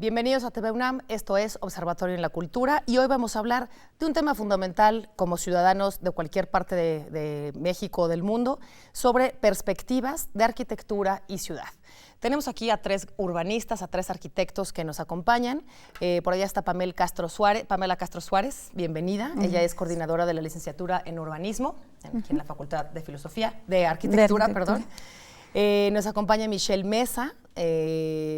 Bienvenidos a TV UNAM, esto es Observatorio en la Cultura y hoy vamos a hablar de un tema fundamental como ciudadanos de cualquier parte de México o del mundo sobre perspectivas de arquitectura y ciudad. Tenemos aquí a tres urbanistas, a tres arquitectos que nos acompañan. Por allá está Pamela Castro Suárez, bienvenida. Ella es coordinadora de la licenciatura en urbanismo, aquí en la Facultad de Arquitectura. Nos acompaña Michelle Mesa,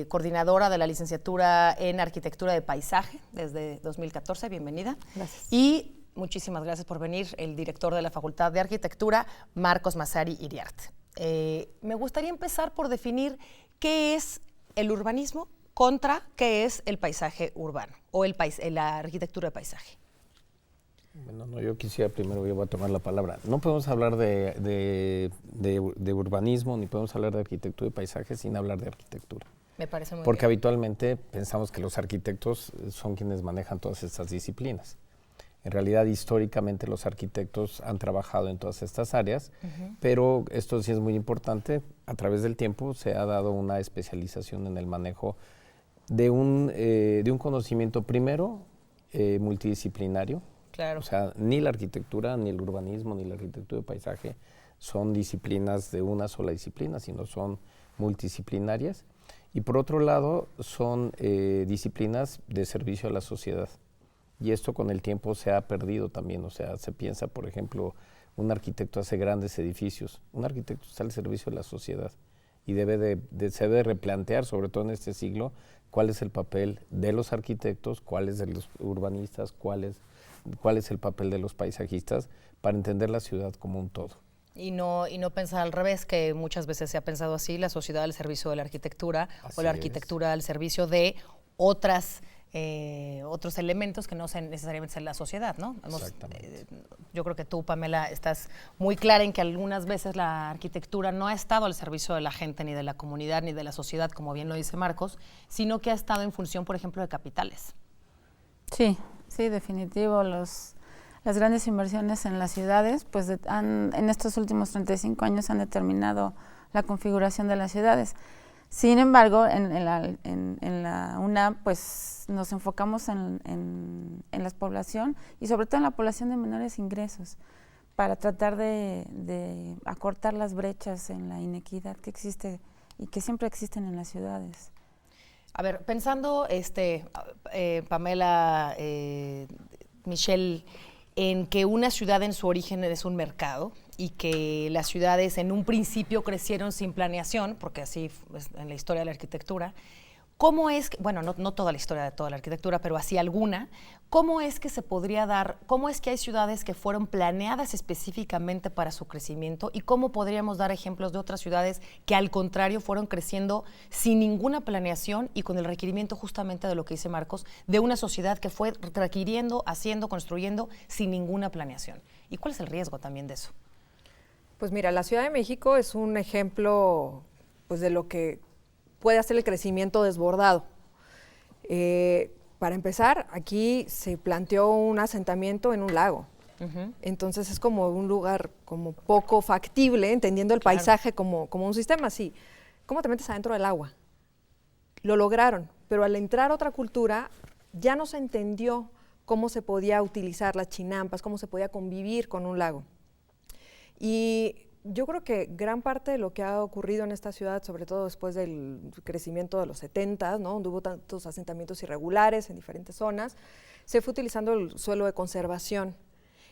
coordinadora de la licenciatura en Arquitectura de Paisaje desde 2014, bienvenida. Gracias. Y muchísimas gracias por venir, el director de la Facultad de Arquitectura, Marcos Massari Iriarte. Me gustaría empezar por definir qué es el urbanismo contra qué es el paisaje urbano o la arquitectura de paisaje. Bueno, no, yo voy a tomar la palabra. No podemos hablar de urbanismo ni podemos hablar de arquitectura y paisaje sin hablar de arquitectura. Me parece muy bien. Porque habitualmente pensamos que los arquitectos son quienes manejan todas estas disciplinas. En realidad, históricamente los arquitectos han trabajado en todas estas áreas, pero esto sí es muy importante. A través del tiempo se ha dado una especialización en el manejo de un conocimiento primero multidisciplinario. Claro. O sea, ni la arquitectura, ni el urbanismo, ni la arquitectura de paisaje son disciplinas de una sola disciplina, sino son multidisciplinarias. Y por otro lado, son disciplinas de servicio a la sociedad. Y esto con el tiempo se ha perdido también. O sea, se piensa, por ejemplo, un arquitecto hace grandes edificios. Un arquitecto está al servicio de la sociedad y se debe replantear, sobre todo en este siglo, cuál es el papel de los arquitectos, cuál es de los urbanistas, cuál es el papel de los paisajistas para entender la ciudad como un todo. Y no pensar al revés, que muchas veces se ha pensado así, la sociedad al servicio de la arquitectura o la arquitectura al servicio de otros elementos que no sean necesariamente la sociedad, ¿no? Exactamente. Yo creo que tú, Pamela, estás muy clara en que algunas veces la arquitectura no ha estado al servicio de la gente, ni de la comunidad, ni de la sociedad, como bien lo dice Marcos, sino que ha estado en función, por ejemplo, de capitales. Sí, definitivo. Las grandes inversiones en las ciudades, pues en estos últimos 35 años han determinado la configuración de las ciudades. Sin embargo, en la UNAM, pues nos enfocamos en la población y sobre todo en la población de menores ingresos para tratar de acortar las brechas en la inequidad que existe y que siempre existen en las ciudades. A ver, pensando, Pamela, Michelle, en que una ciudad en su origen es un mercado y que las ciudades en un principio crecieron sin planeación, porque así es en la historia de la arquitectura, ¿cómo es que, bueno, no toda la historia de toda la arquitectura, pero así alguna, cómo es que se podría dar, cómo es que hay ciudades que fueron planeadas específicamente para su crecimiento y cómo podríamos dar ejemplos de otras ciudades que al contrario fueron creciendo sin ninguna planeación y con el requerimiento justamente de lo que dice Marcos, de una sociedad que fue requiriendo, haciendo, construyendo sin ninguna planeación? ¿Y cuál es el riesgo también de eso? Pues mira, la Ciudad de México es un ejemplo pues, de lo que puede hacer el crecimiento desbordado. Para empezar, aquí se planteó un asentamiento en un lago. Entonces es como un lugar como poco factible, entendiendo el paisaje como un sistema así. ¿Cómo te metes adentro del agua? Lo lograron, pero al entrar otra cultura ya no se entendió cómo se podía utilizar las chinampas, cómo se podía convivir con un lago. Y yo creo que gran parte de lo que ha ocurrido en esta ciudad, sobre todo después del crecimiento de los 70, ¿no? Donde hubo tantos asentamientos irregulares en diferentes zonas, se fue utilizando el suelo de conservación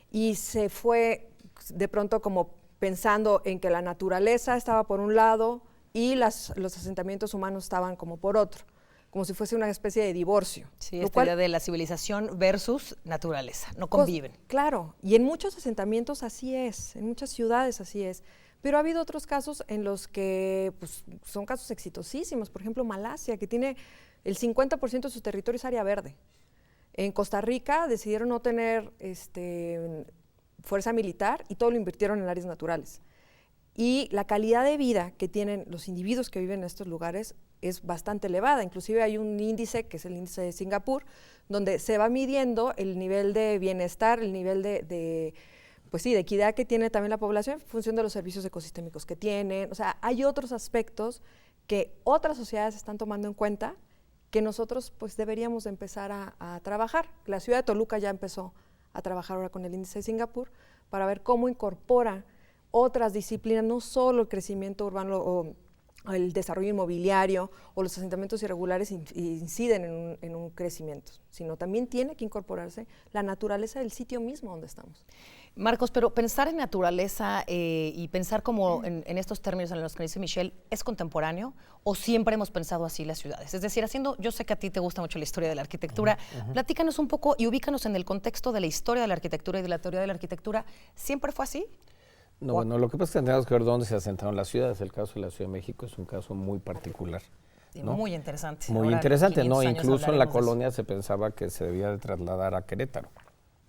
y se fue de pronto como pensando en que la naturaleza estaba por un lado y los asentamientos humanos estaban como por otro, como si fuese una especie de divorcio. Sí, esta idea de la civilización versus naturaleza, no conviven. Claro, y en muchos asentamientos así es, en muchas ciudades así es, pero ha habido otros casos en los que pues, son casos exitosísimos, por ejemplo Malasia, que tiene el 50% de su territorio es área verde. En Costa Rica decidieron no tener fuerza militar y todo lo invirtieron en áreas naturales. Y la calidad de vida que tienen los individuos que viven en estos lugares es bastante elevada. Inclusive hay un índice, que es el índice de Singapur, donde se va midiendo el nivel de bienestar, el nivel de equidad que tiene también la población en función de los servicios ecosistémicos que tienen. O sea, hay otros aspectos que otras sociedades están tomando en cuenta que nosotros pues deberíamos de empezar a trabajar. La ciudad de Toluca ya empezó a trabajar ahora con el índice de Singapur para ver cómo incorpora otras disciplinas, no solo el crecimiento urbano o el desarrollo inmobiliario o los asentamientos irregulares inciden en un crecimiento, sino también tiene que incorporarse la naturaleza del sitio mismo donde estamos. Marcos, pero pensar en naturaleza y pensar como en estos términos en los que dice Michelle, ¿es contemporáneo o siempre hemos pensado así las ciudades? Es decir, yo sé que a ti te gusta mucho la historia de la arquitectura, platícanos un poco y ubícanos en el contexto de la historia de la arquitectura y de la teoría de la arquitectura. ¿Siempre fue así? No, bueno, lo que pasa es que tenemos que ver dónde se asentaron las ciudades. El caso de la Ciudad de México es un caso muy particular, ¿no? Muy interesante. Muy Ahora, interesante, ¿no? 500 años Incluso en la hablaremos de eso. colonia se pensaba que se debía de trasladar a Querétaro,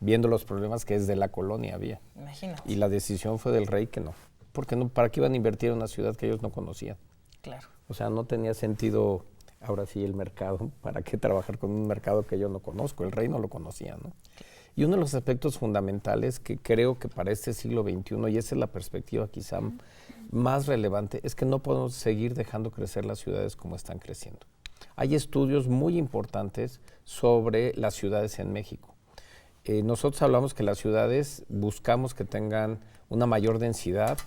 viendo los problemas que desde la colonia había. Imagínate. Y la decisión fue del rey que no. Porque no, ¿para qué iban a invertir en una ciudad que ellos no conocían? Claro. O sea, no tenía sentido, ahora sí, el mercado. ¿Para qué trabajar con un mercado que yo no conozco? El rey no lo conocía, ¿no? Y uno de los aspectos fundamentales que creo que para este siglo XXI, y esa es la perspectiva quizá más relevante, es que no podemos seguir dejando crecer las ciudades como están creciendo. Hay estudios muy importantes sobre las ciudades en México. Nosotros hablamos que las ciudades buscamos que tengan una mayor densidad,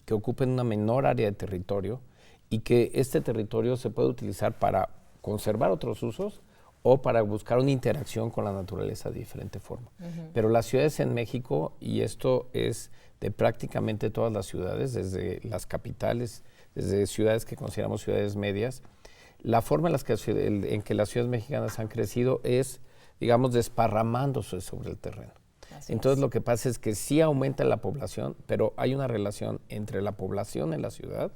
que ocupen una menor área de territorio y que este territorio se pueda utilizar para conservar otros usos o para buscar una interacción con la naturaleza de diferente forma. Pero las ciudades en México, y esto es de prácticamente todas las ciudades, desde las capitales, desde ciudades que consideramos ciudades medias, la forma en que las ciudades mexicanas han crecido es, digamos, desparramándose sobre el terreno. Entonces lo que pasa es que sí aumenta la población, pero hay una relación entre la población en la ciudad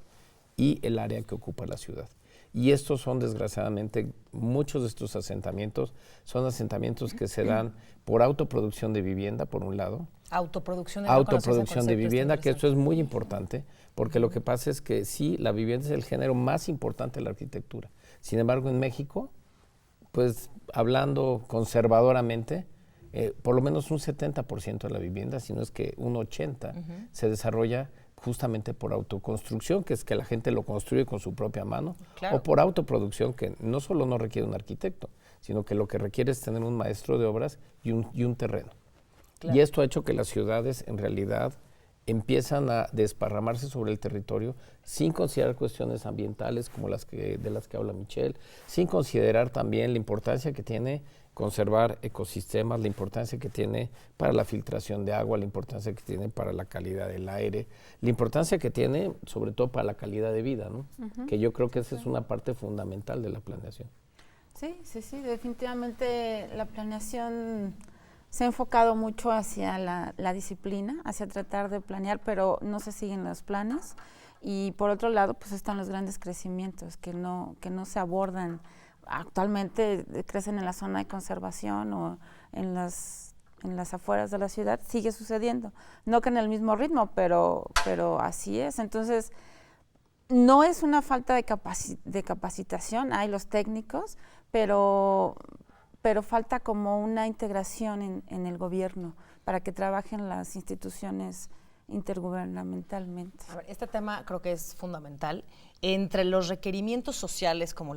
y el área que ocupa la ciudad. Y estos son, desgraciadamente, muchos de estos asentamientos son asentamientos que se dan por autoproducción de vivienda, por un lado. Autoproducción de vivienda, que esto es muy importante, porque lo que pasa es que sí, la vivienda es el género más importante de la arquitectura. Sin embargo, en México, pues hablando conservadoramente, por lo menos un 70% de la vivienda, si no es que un 80%, se desarrolla justamente por autoconstrucción, que es que la gente lo construye con su propia mano, claro, o por autoproducción, que no solo no requiere un arquitecto, sino que lo que requiere es tener un maestro de obras y un terreno. Claro. Y esto ha hecho que las ciudades en realidad empiezan a desparramarse sobre el territorio sin considerar cuestiones ambientales como de las que habla Michelle, sin considerar también la importancia que tiene conservar ecosistemas, la importancia que tiene para la filtración de agua, la importancia que tiene para la calidad del aire, la importancia que tiene sobre todo para la calidad de vida, ¿no? Que yo creo que esa es una parte fundamental de la planeación. Sí, definitivamente la planeación se ha enfocado mucho hacia la disciplina, hacia tratar de planear, pero no se siguen los planes. Y por otro lado, pues están los grandes crecimientos que no se abordan. Actualmente crecen en la zona de conservación o en las afueras de la ciudad, sigue sucediendo. No que en el mismo ritmo, pero así es. Entonces, no es una falta de capacitación, hay los técnicos, pero falta como una integración en el gobierno para que trabajen las instituciones intergubernamentalmente. A ver, este tema creo que es fundamental. Entre los requerimientos sociales, como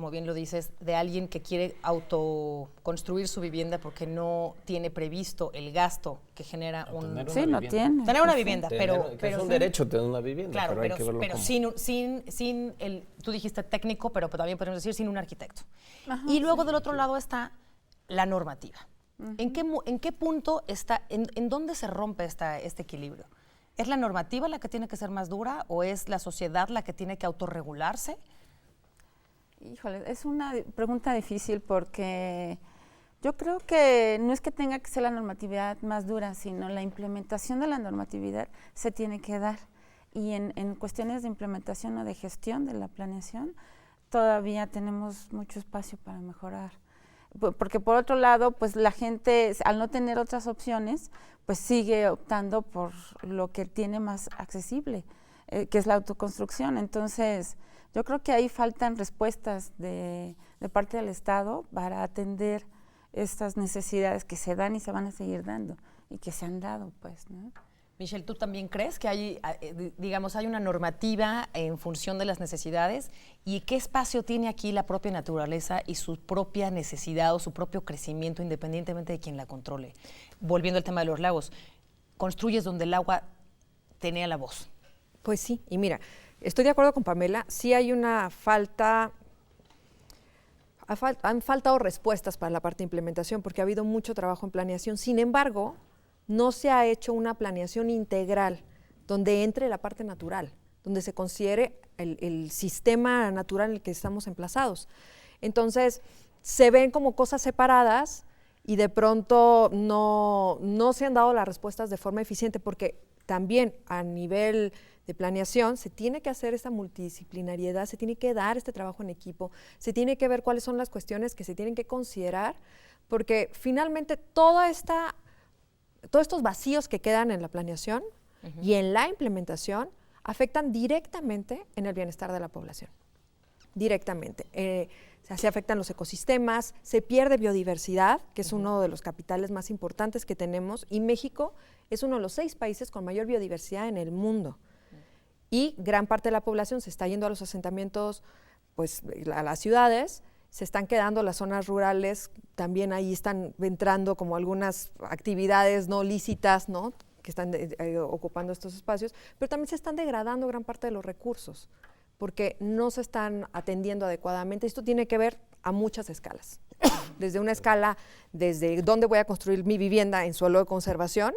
bien lo dices, de alguien que quiere autoconstruir su vivienda porque no tiene previsto el gasto que genera tener una vivienda, pero es un derecho tener una vivienda, claro, pero hay que verlo pero como... sin el, tú dijiste técnico, pero también podemos decir sin un arquitecto. Ajá, y luego del otro lado está la normativa. ¿En qué punto está, en dónde se rompe este equilibrio? ¿Es la normativa la que tiene que ser más dura o es la sociedad la que tiene que autorregularse? Híjole, es una pregunta difícil porque yo creo que no es que tenga que ser la normatividad más dura, sino la implementación de la normatividad se tiene que dar. Y en cuestiones de implementación o de gestión de la planeación, todavía tenemos mucho espacio para mejorar. Porque por otro lado, pues la gente, al no tener otras opciones, pues sigue optando por lo que tiene más accesible, que es la autoconstrucción. Entonces, yo creo que ahí faltan respuestas de parte del Estado para atender estas necesidades que se dan y se van a seguir dando y que se han dado, pues, ¿no? Michelle, ¿tú también crees que hay, digamos, hay una normativa en función de las necesidades? ¿Y qué espacio tiene aquí la propia naturaleza y su propia necesidad o su propio crecimiento independientemente de quien la controle? Volviendo al tema de los lagos, construyes donde el agua tenía la voz. Pues sí, y mira, estoy de acuerdo con Pamela, sí hay una falta, han faltado respuestas para la parte de implementación porque ha habido mucho trabajo en planeación. Sin embargo, no se ha hecho una planeación integral donde entre la parte natural, donde se considere el sistema natural en el que estamos emplazados. Entonces, se ven como cosas separadas y de pronto no se han dado las respuestas de forma eficiente porque también a nivel de planeación se tiene que hacer esta multidisciplinariedad, se tiene que dar este trabajo en equipo, se tiene que ver cuáles son las cuestiones que se tienen que considerar, porque finalmente todos estos vacíos que quedan en la planeación y en la implementación afectan directamente en el bienestar de la población. Directamente. Se afectan los ecosistemas, se pierde biodiversidad, que es uno de los capitales más importantes que tenemos, y México es uno de los 6 países con mayor biodiversidad en el mundo. Y gran parte de la población se está yendo a los asentamientos, pues a las ciudades, se están quedando las zonas rurales, también ahí están entrando como algunas actividades no lícitas, ¿no?, que están ocupando estos espacios, pero también se están degradando gran parte de los recursos, porque no se están atendiendo adecuadamente. Esto tiene que ver a muchas escalas. Desde una escala, desde dónde voy a construir mi vivienda en suelo de conservación,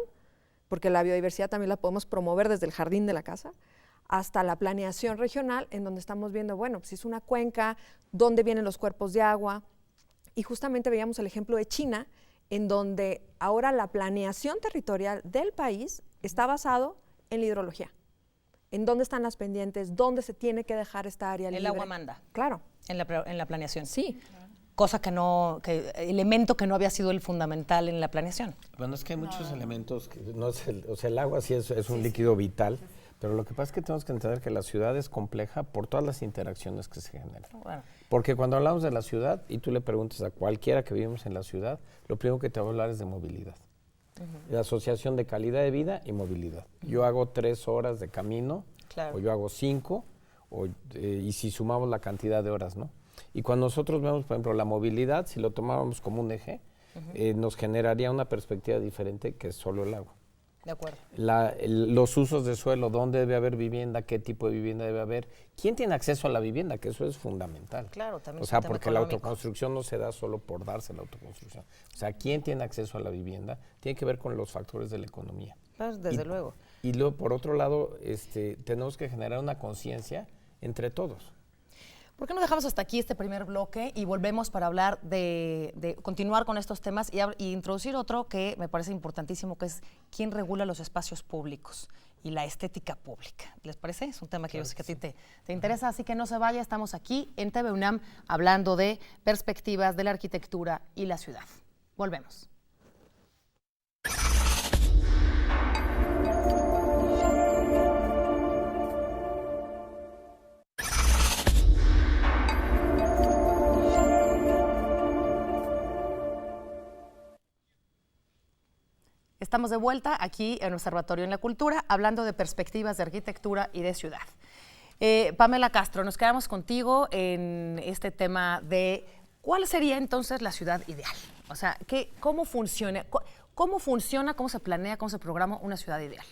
porque la biodiversidad también la podemos promover desde el jardín de la casa, hasta la planeación regional, en donde estamos viendo, bueno, si es una cuenca, dónde vienen los cuerpos de agua. Y justamente veíamos el ejemplo de China, en donde ahora la planeación territorial del país está basado en la hidrología. En dónde están las pendientes, dónde se tiene que dejar esta área libre. El agua manda. Claro. En la planeación. Sí. Cosa elemento que no había sido el fundamental en la planeación. Bueno, es que hay muchos elementos, que no es o sea, el agua sí es un líquido vital, pero lo que pasa es que tenemos que entender que la ciudad es compleja por todas las interacciones que se generan. Bueno. Porque cuando hablamos de la ciudad, y tú le preguntas a cualquiera que vivimos en la ciudad, lo primero que te va a hablar es de movilidad. La asociación de calidad de vida y movilidad. Yo hago 3 horas de camino, Claro. o yo hago 5, y si sumamos la cantidad de horas, ¿no? Y cuando nosotros vemos, por ejemplo, la movilidad, si lo tomáramos como un eje, nos generaría una perspectiva diferente que es solo el agua. De acuerdo. Los usos de suelo, dónde debe haber vivienda, qué tipo de vivienda debe haber, quién tiene acceso a la vivienda, que eso es fundamental. Claro, también o es sea, un tema porque la económico. autoconstrucción no se da solo por darse la autoconstrucción. O sea, quién tiene acceso a la vivienda tiene que ver con los factores de la economía. Pues, desde luego. Y luego, por otro lado, tenemos que generar una conciencia entre todos. ¿Por qué no dejamos hasta aquí este primer bloque y volvemos para hablar de continuar con estos temas y introducir otro que me parece importantísimo, que es quién regula los espacios públicos y la estética pública? ¿Les parece? Es un tema que yo sé que a ti te interesa, así que no se vaya. Estamos aquí en TV UNAM hablando de perspectivas de la arquitectura y la ciudad. Volvemos. Estamos de vuelta aquí en Observatorio en la Cultura, hablando de perspectivas de arquitectura y de ciudad. Pamela Castro, nos quedamos contigo en este tema de cuál sería entonces la ciudad ideal. O sea, cómo funciona, cómo se planea, cómo se programa una ciudad ideal.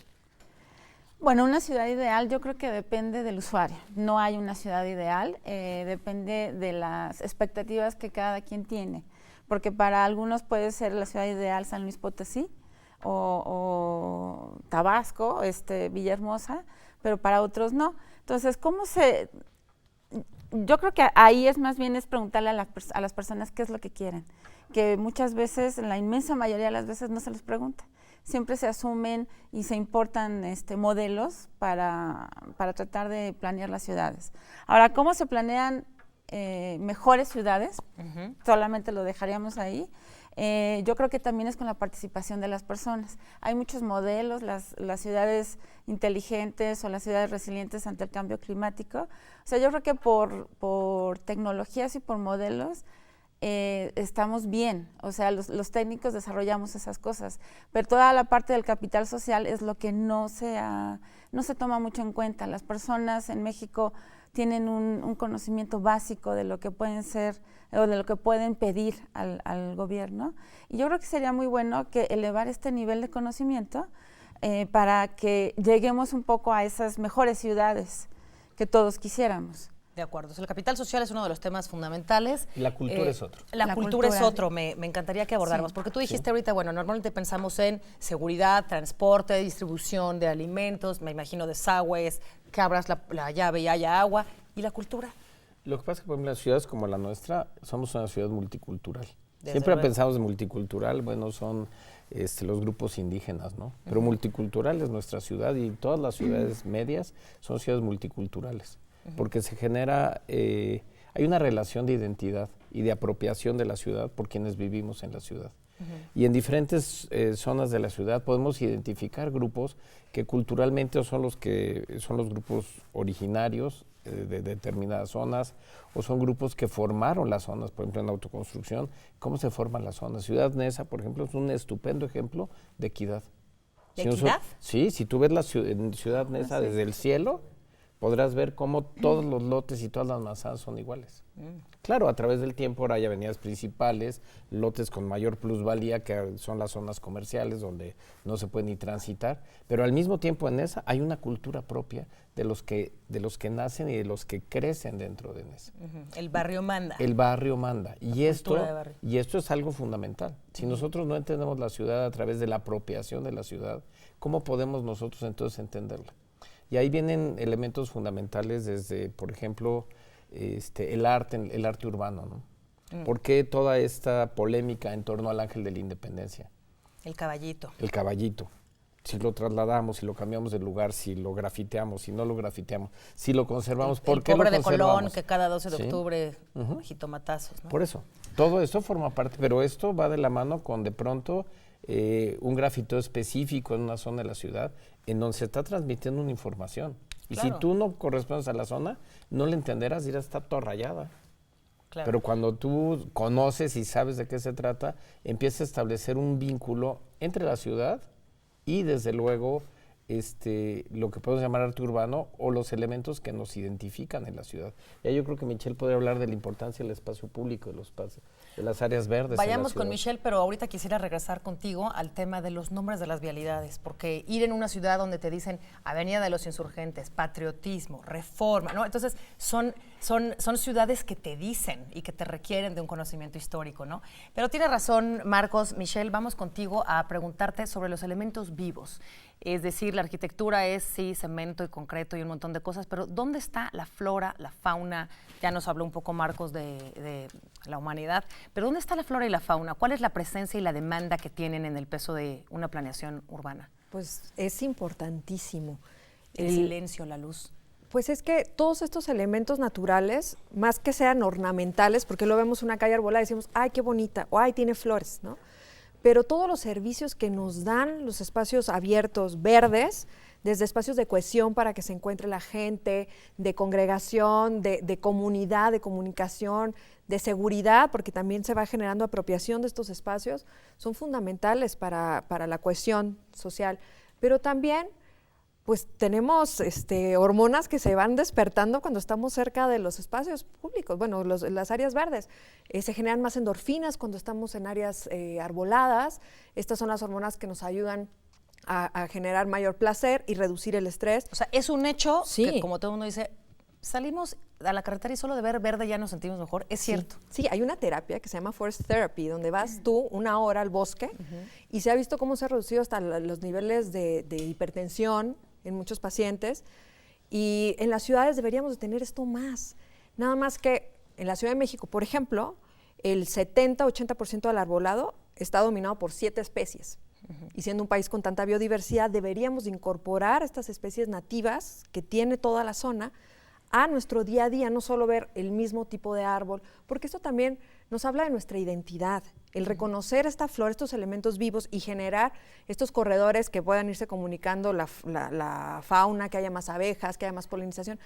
Bueno, una ciudad ideal yo creo que depende del usuario. No hay una ciudad ideal, depende de las expectativas que cada quien tiene. Porque para algunos puede ser la ciudad ideal San Luis Potosí, o Tabasco, Villahermosa, pero para otros no. Entonces, yo creo que ahí es más bien preguntarle a las personas qué es lo que quieren, que muchas veces, la inmensa mayoría de las veces no se les pregunta. Siempre se asumen y se importan modelos para tratar de planear las ciudades. Ahora, ¿cómo se planean mejores ciudades? Solamente lo dejaríamos ahí. Yo creo que también es con la participación de las personas. Hay muchos modelos, las ciudades inteligentes o las ciudades resilientes ante el cambio climático. O sea, yo creo que por tecnologías y por modelos estamos bien, o sea, los técnicos desarrollamos esas cosas, pero toda la parte del capital social es lo que no se toma mucho en cuenta. Las personas en México tienen un conocimiento básico de lo que pueden ser o de lo que pueden pedir al gobierno, y yo creo que sería muy bueno que elevar este nivel de conocimiento para que lleguemos un poco a esas mejores ciudades que todos quisiéramos. De acuerdo. El capital social es uno de los temas fundamentales. Y la cultura es otro. La cultura es otro. Me encantaría que abordáramos. Sí. Porque tú dijiste ahorita, bueno, normalmente pensamos en seguridad, transporte, distribución de alimentos, me imagino desagües, que abras la llave y haya agua. ¿Y la cultura? Lo que pasa es que, por ejemplo, las ciudades como la nuestra, somos una ciudad multicultural. Desde Siempre luego. pensamos en multicultural, bueno, son los grupos indígenas, ¿no? Pero multicultural es nuestra ciudad, y todas las ciudades medias son ciudades multiculturales, porque se genera, hay una relación de identidad y de apropiación de la ciudad por quienes vivimos en la ciudad. Y en diferentes zonas de la ciudad podemos identificar grupos que culturalmente son los grupos originarios de determinadas zonas, o son grupos que formaron las zonas, por ejemplo en autoconstrucción. ¿Cómo se forman las zonas? Ciudad Neza, por ejemplo, es un estupendo ejemplo de equidad. ¿De equidad? Sí, si tú ves en Ciudad Neza desde el cielo, podrás ver cómo todos los lotes y todas las manzanas son iguales. Claro, a través del tiempo ahora hay avenidas principales, lotes con mayor plusvalía, que son las zonas comerciales donde no se puede ni transitar, pero al mismo tiempo en esa hay una cultura propia de los que nacen y de los que crecen dentro de esa. El barrio manda. El barrio manda. Y esto es es algo fundamental. Si nosotros no entendemos la ciudad a través de la apropiación de la ciudad, ¿cómo podemos nosotros entonces entenderla? Y ahí vienen elementos fundamentales desde, por ejemplo, el arte urbano, ¿no? ¿Por qué toda esta polémica en torno al Ángel de la Independencia? El caballito. El caballito. Si lo trasladamos, si lo cambiamos de lugar, si lo grafiteamos, si no lo grafiteamos, si lo conservamos, ¿por qué lo pobre de conservamos? Colón, que cada 12 de ¿Sí? octubre, jitomatazos, ¿no? Por eso, todo esto forma parte, pero esto va de la mano con de pronto un grafiteo específico en una zona de la ciudad en donde se está transmitiendo una información. Y Claro. si tú no correspondes a la zona, no le entenderás, dirás, está toda rayada. Claro. Pero cuando tú conoces y sabes de qué se trata, empieza a establecer un vínculo entre la ciudad y, desde luego, lo que podemos llamar arte urbano, o los elementos que nos identifican en la ciudad. Ya yo creo que Michelle podría hablar de la importancia del espacio público, de las áreas verdes. Vayamos con Michelle, pero ahorita quisiera regresar contigo al tema de los nombres de las vialidades, porque ir en una ciudad donde te dicen Avenida de los Insurgentes, Patriotismo, Reforma, ¿no? Entonces son ciudades que te dicen y que te requieren de un conocimiento histórico, ¿no? Pero tiene razón, Marcos. Michelle, vamos contigo a preguntarte sobre los elementos vivos. Es decir, la arquitectura es, sí, cemento y concreto y un montón de cosas, pero ¿dónde está la flora, la fauna? Ya nos habló un poco Marcos de la humanidad, pero ¿dónde está la flora y la fauna? ¿Cuál es la presencia y la demanda que tienen en el peso de una planeación urbana? Pues es importantísimo. El silencio, la luz. Pues es que todos estos elementos naturales, más que sean ornamentales, porque lo vemos en una calle arbolada y decimos, ¡ay, qué bonita! O ¡ay, tiene flores!, ¿no? Pero todos los servicios que nos dan los espacios abiertos, verdes, desde espacios de cohesión para que se encuentre la gente, de congregación, de comunidad, de comunicación, de seguridad, porque también se va generando apropiación de estos espacios, son fundamentales para la cohesión social. Pero también, pues tenemos hormonas que se van despertando cuando estamos cerca de los espacios públicos, bueno, las áreas verdes. Se generan más endorfinas cuando estamos en áreas arboladas. Estas son las hormonas que nos ayudan a generar mayor placer y reducir el estrés. O sea, es un hecho Sí. que, como todo el mundo dice, salimos a la carretera y solo de ver verde ya nos sentimos mejor. Es cierto. Sí, hay una terapia que se llama Forest Therapy, donde vas tú 1 hora al bosque y se ha visto cómo se ha reducido hasta los niveles de hipertensión en muchos pacientes, y en las ciudades deberíamos de tener esto más. Nada más que en la Ciudad de México, por ejemplo, el 70-80% del arbolado está dominado por 7 especies. Y siendo un país con tanta biodiversidad, deberíamos de incorporar estas especies nativas que tiene toda la zona a nuestro día a día, no solo ver el mismo tipo de árbol, porque esto también nos habla de nuestra identidad, el reconocer esta flor, estos elementos vivos y generar estos corredores que puedan irse comunicando la fauna, que haya más abejas, que haya más polinización.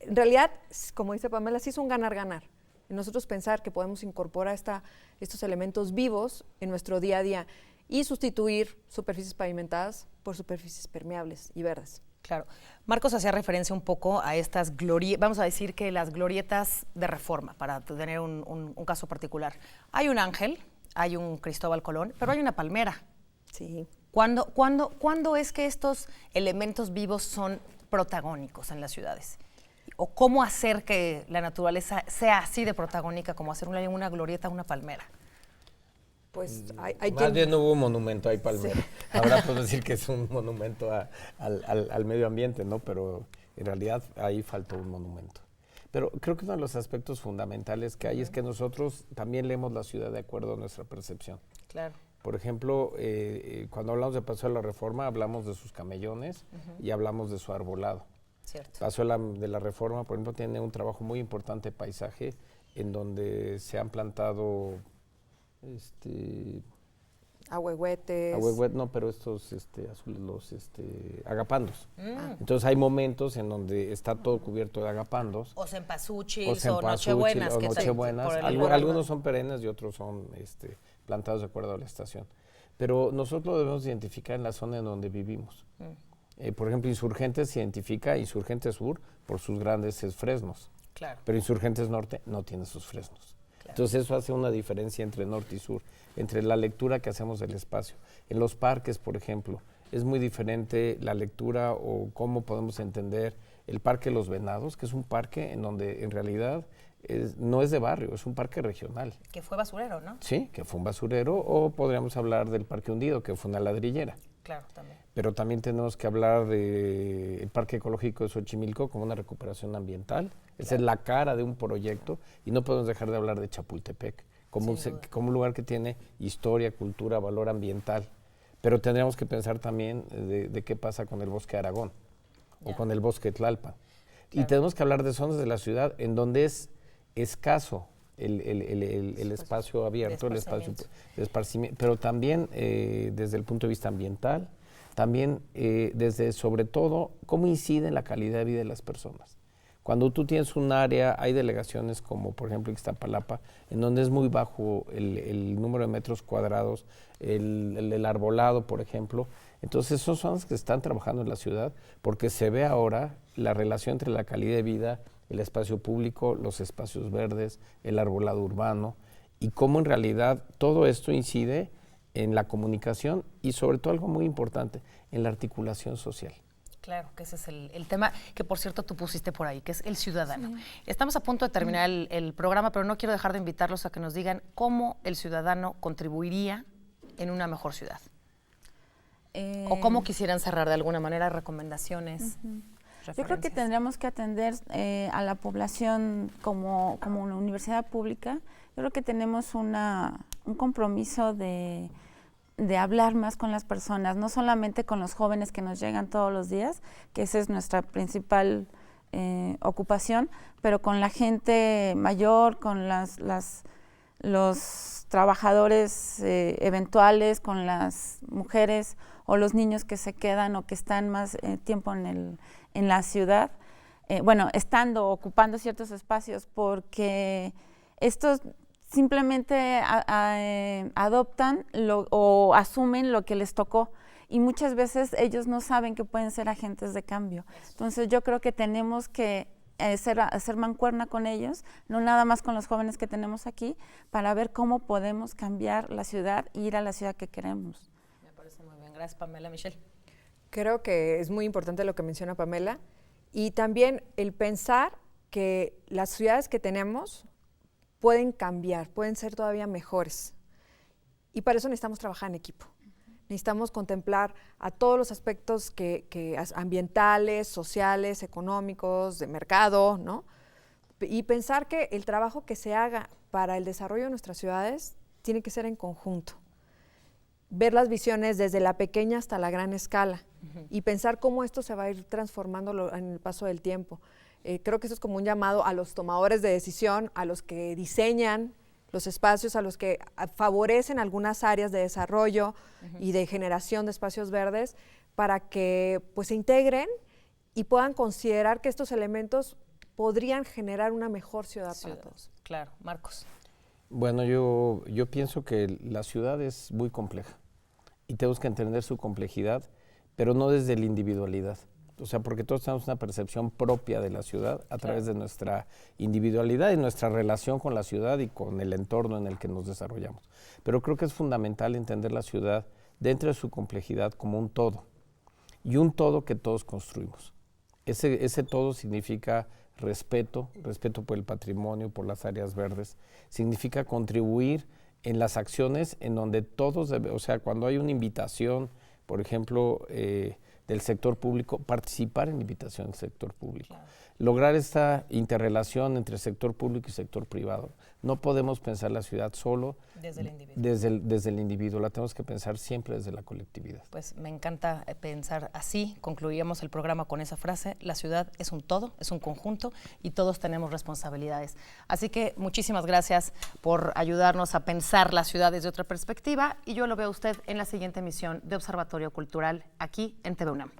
En realidad, como dice Pamela, sí es un ganar-ganar, en nosotros pensar que podemos incorporar estos elementos vivos en nuestro día a día y sustituir superficies pavimentadas por superficies permeables y verdes. Claro. Marcos hacía referencia un poco a estas glorietas, vamos a decir que las glorietas de Reforma, para tener un caso particular. Hay un Ángel, hay un Cristóbal Colón, pero hay una palmera. Sí. ¿Cuándo es que estos elementos vivos son protagónicos en las ciudades? ¿O cómo hacer que la naturaleza sea así de protagónica como hacer una glorieta, una palmera? Pues Más bien no hubo un monumento, hay palmera. Sí. Ahora puedo decir que es un monumento al medio ambiente, ¿no? Pero en realidad ahí faltó un monumento. Pero creo que uno de los aspectos fundamentales que hay es que nosotros también leemos la ciudad de acuerdo a nuestra percepción. Claro. Por ejemplo, cuando hablamos de Paseo de la Reforma, hablamos de sus camellones y hablamos de su arbolado. Cierto. Paseo de la Reforma, por ejemplo, tiene un trabajo muy importante de paisaje en donde se han plantado ahuehuetes. No, pero estos azules, los agapandos. Entonces hay momentos en donde está todo cubierto de agapandos. O cempasúchiles o nochebuenas. Algunos son perennes y otros son plantados de acuerdo a la estación. Pero nosotros lo debemos identificar en la zona en donde vivimos. Por ejemplo, Insurgentes se identifica Insurgentes Sur por sus grandes fresnos. Claro. Pero Insurgentes Norte no tiene sus fresnos. Claro. Entonces eso hace una diferencia entre norte y sur, entre la lectura que hacemos del espacio. En los parques, por ejemplo, es muy diferente la lectura o cómo podemos entender el Parque Los Venados, que es un parque en donde en realidad no es de barrio, es un parque regional. Que fue basurero, ¿no? Sí, que fue un basurero, o podríamos hablar del Parque Hundido, que fue una ladrillera. Claro, también. Pero también tenemos que hablar del Parque Ecológico de Xochimilco como una recuperación ambiental. Claro. Esa es la cara de un proyecto y no podemos dejar de hablar de Chapultepec como un lugar que tiene historia, cultura, valor ambiental. Pero tendríamos que pensar también de qué pasa con el Bosque Aragón o con el Bosque Tlalpan. Claro. Y tenemos que hablar de zonas de la ciudad en donde es escaso el espacio abierto, el espacio de esparcimiento, pero también desde el punto de vista ambiental, también desde sobre todo cómo incide en la calidad de vida de las personas. Cuando tú tienes un área, hay delegaciones como por ejemplo Ixtapalapa, en donde es muy bajo el número de metros cuadrados, el arbolado, por ejemplo. Entonces son zonas que están trabajando en la ciudad porque se ve ahora la relación entre la calidad de vida, el espacio público, los espacios verdes, el arbolado urbano y cómo en realidad todo esto incide en la comunicación y sobre todo algo muy importante, en la articulación social. Claro, que ese es el tema que, por cierto, tú pusiste por ahí, que es el ciudadano. Sí. Estamos a punto de terminar el programa, pero no quiero dejar de invitarlos a que nos digan cómo el ciudadano contribuiría en una mejor ciudad. O cómo quisieran cerrar de alguna manera recomendaciones. Yo creo que tendríamos que atender a la población como una universidad pública. Yo creo que tenemos un compromiso de hablar más con las personas, no solamente con los jóvenes que nos llegan todos los días, que esa es nuestra principal ocupación, pero con la gente mayor, con los trabajadores eventuales, con las mujeres o los niños que se quedan o que están más tiempo en la ciudad, ocupando ciertos espacios, porque estos simplemente adoptan o asumen lo que les tocó y muchas veces ellos no saben que pueden ser agentes de cambio. Entonces yo creo que tenemos que hacer mancuerna con ellos, no nada más con los jóvenes que tenemos aquí, para ver cómo podemos cambiar la ciudad e ir a la ciudad que queremos. Me parece muy bien. Gracias, Pamela. Michelle. Creo que es muy importante lo que menciona Pamela y también el pensar que las ciudades que tenemos pueden cambiar, pueden ser todavía mejores. Y para eso necesitamos trabajar en equipo. Necesitamos contemplar a todos los aspectos ambientales, sociales, económicos, de mercado, ¿no? Y pensar que el trabajo que se haga para el desarrollo de nuestras ciudades tiene que ser en conjunto. Ver las visiones desde la pequeña hasta la gran escala y pensar cómo esto se va a ir transformando en el paso del tiempo. Creo que eso es como un llamado a los tomadores de decisión, a los que diseñan los espacios, a los que favorecen algunas áreas de desarrollo y de generación de espacios verdes para que pues, se integren y puedan considerar que estos elementos podrían generar una mejor ciudad para todos. Claro, Marcos. Bueno, yo pienso que la ciudad es muy compleja y tenemos que entender su complejidad, pero no desde la individualidad. O sea, porque todos tenemos una percepción propia de la ciudad a través de nuestra individualidad y nuestra relación con la ciudad y con el entorno en el que nos desarrollamos. Pero creo que es fundamental entender la ciudad dentro de su complejidad como un todo, y un todo que todos construimos. Ese todo significa respeto por el patrimonio, por las áreas verdes, significa contribuir en las acciones en donde todos, o sea, cuando hay una invitación, por ejemplo, del sector público, participar en la invitación del sector público. Claro. Lograr esta interrelación entre sector público y sector privado. No podemos pensar la ciudad solo desde el individuo. Desde el individuo, la tenemos que pensar siempre desde la colectividad. Pues me encanta pensar así. Concluíamos el programa con esa frase: la ciudad es un todo, es un conjunto y todos tenemos responsabilidades. Así que muchísimas gracias por ayudarnos a pensar la ciudad desde otra perspectiva, y yo lo veo a usted en la siguiente emisión de Observatorio Cultural aquí en TV UNAM.